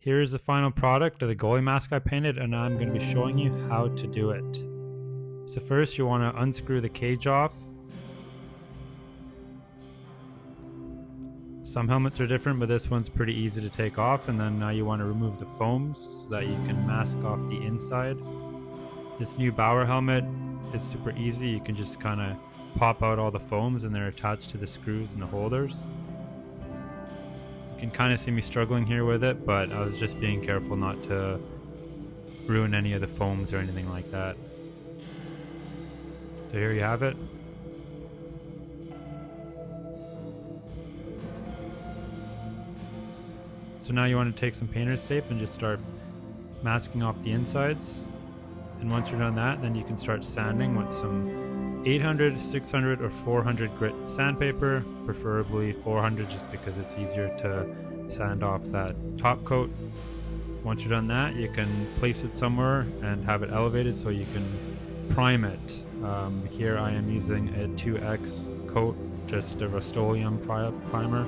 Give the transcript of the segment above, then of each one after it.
Here is the final product of the goalie mask I painted, and I'm going to be showing you how to do it. So first you want to unscrew the cage off. Some helmets are different, but this one's pretty easy to take off, and then now you want to remove the foams so that you can mask off the inside. This new Bauer helmet is super easy. You can just kind of pop out all the foams and they're attached to the screws and the holders. You can kind of see me struggling here with it, but I was just being careful not to ruin any of the foams or anything like that. So here you have it. So now you want to take some painter's tape and just start masking off the insides. And once you're done that, then you can start sanding with some 800, 600, or 400 grit sandpaper, preferably 400 just because it's easier to sand off that top coat. Once you're done that, you can place it somewhere and have it elevated so you can prime it. Here I am using a 2X coat, just a Rustoleum primer,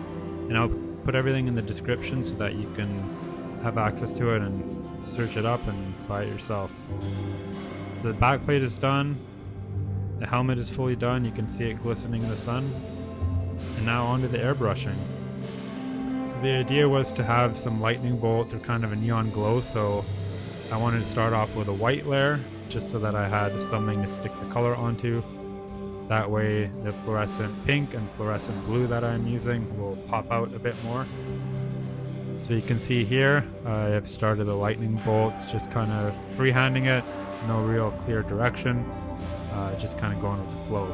and I'll put everything in the description so that you can have access to it and search it up and buy it yourself. So the back plate is done, the helmet is fully done, you can see it glistening in the sun, and now onto the airbrushing. So the idea was to have some lightning bolts or kind of a neon glow, so I wanted to start off with a white layer just so that I had something to stick the color onto. That way the fluorescent pink and fluorescent blue that I'm using will pop out a bit more. So you can see here, I have started the lightning bolts, just kind of freehanding it, no real clear direction, just kind of going with the flow.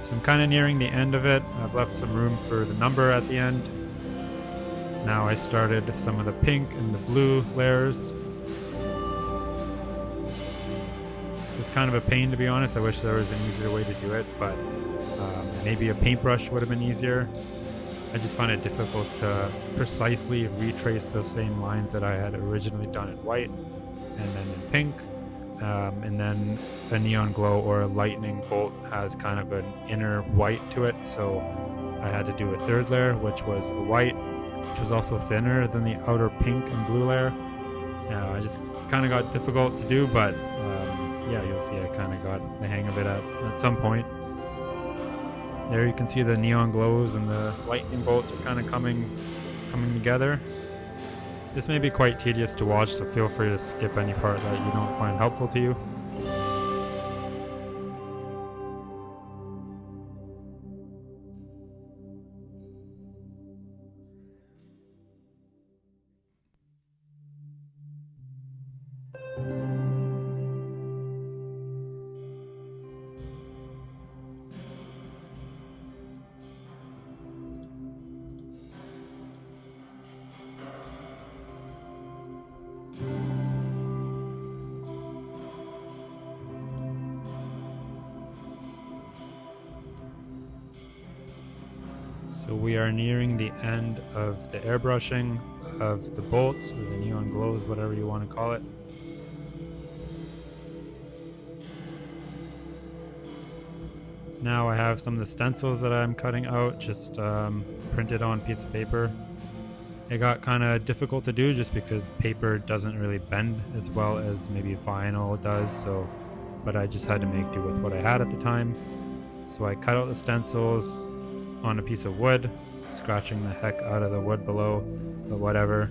So I'm kind of nearing the end of it. I've left some room for the number at the end. Now I started some of the pink and the blue layers. It's kind of a pain, to be honest. I wish there was an easier way to do it, but maybe a paintbrush would have been easier. I just find it difficult to precisely retrace those same lines that I had originally done in white and then in pink. And then a neon glow or a lightning bolt has kind of an inner white to it, so I had to do a third layer, which was a white, which was also thinner than the outer pink and blue layer. I just kind of got difficult to do, but yeah, you'll see I kind of got the hang of it at some point. There you can see the neon glows and the lightning bolts are kind of coming together. This may be quite tedious to watch, so feel free to skip any part that you don't find helpful to you. So we are nearing the end of the airbrushing of the bolts, or the neon glows, whatever you want to call it. Now I have some of the stencils that I'm cutting out, just printed on a piece of paper. It got kind of difficult to do just because paper doesn't really bend as well as maybe vinyl does, but I just had to make do with what I had at the time. So I cut out the stencils on a piece of wood, scratching the heck out of the wood below, but whatever.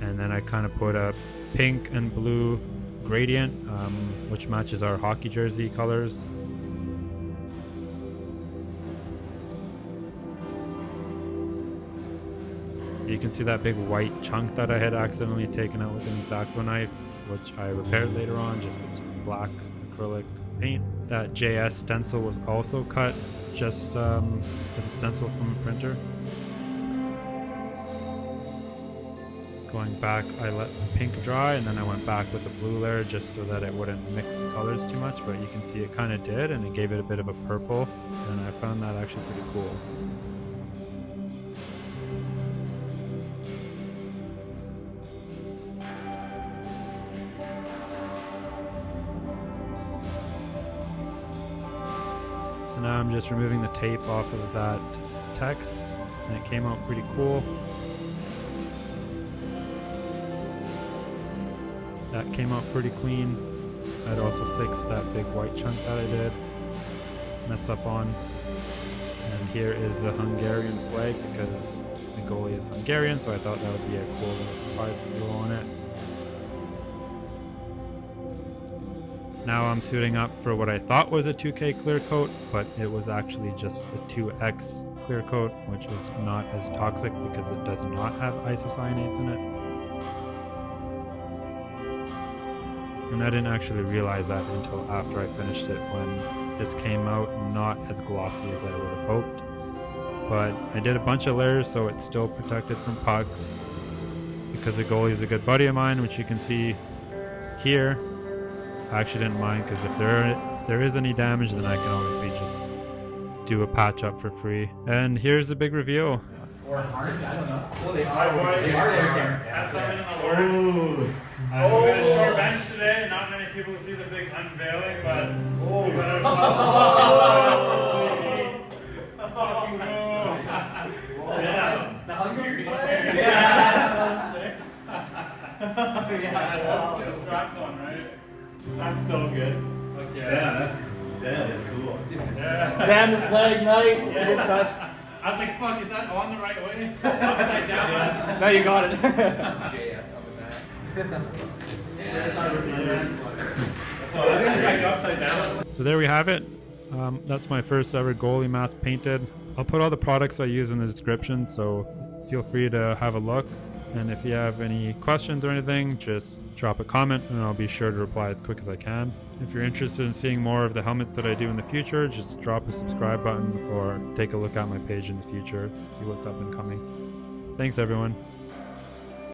And then I kind of put a pink and blue gradient, which matches our hockey jersey colors. You can see that big white chunk that I had accidentally taken out with an X-Acto knife, which I repaired later on just with some black acrylic paint. That JS stencil was also cut just as a stencil from a printer. Going back, I let the pink dry, and then I went back with the blue layer just so that it wouldn't mix the colors too much, but you can see it kind of did, and it gave it a bit of a purple, and I found that actually pretty cool. So now I'm just removing the tape off of that text. and it came out pretty cool. That came out pretty clean. I'd also fixed that big white chunk that I did mess up on. And here is a Hungarian flag because the goalie is Hungarian, so I thought that would be a cool little surprise to go on it. Now I'm suiting up for what I thought was a 2K clear coat, but it was actually just a 2X clear coat, which is not as toxic because it does not have isocyanates in it. And I didn't actually realize that until after I finished it, when this came out not as glossy as I would have hoped. But I did a bunch of layers so it's still protected from pucks. Because the goalie is a good buddy of mine, which you can see here. I actually didn't mind because if there is any damage, then I can obviously just do a patch up for free. And here's the big reveal. Or hard, I don't know. Well, they are. They are. Have something in the works. I'm going to short bench today. Not many people see the big unveiling, but we better fucking go. Yeah. The Hungary flag? Yeah. Yeah. Let's get straps on, right? That's so good. Okay. That is cool. Yeah. Damn, the flag, nice. It's a good touch. I was like, fuck, is that on the right way? Upside down? No, you got it. JS on the back. Oh, that's like upside down. So there we have it. That's my first ever goalie mask painted. I'll put all the products I use in the description, so feel free to have a look. And if you have any questions or anything, just drop a comment and I'll be sure to reply as quick as I can. If you're interested in seeing more of the helmets that I do in the future, just drop a subscribe button or take a look at my page in the future, see what's up and coming. Thanks everyone.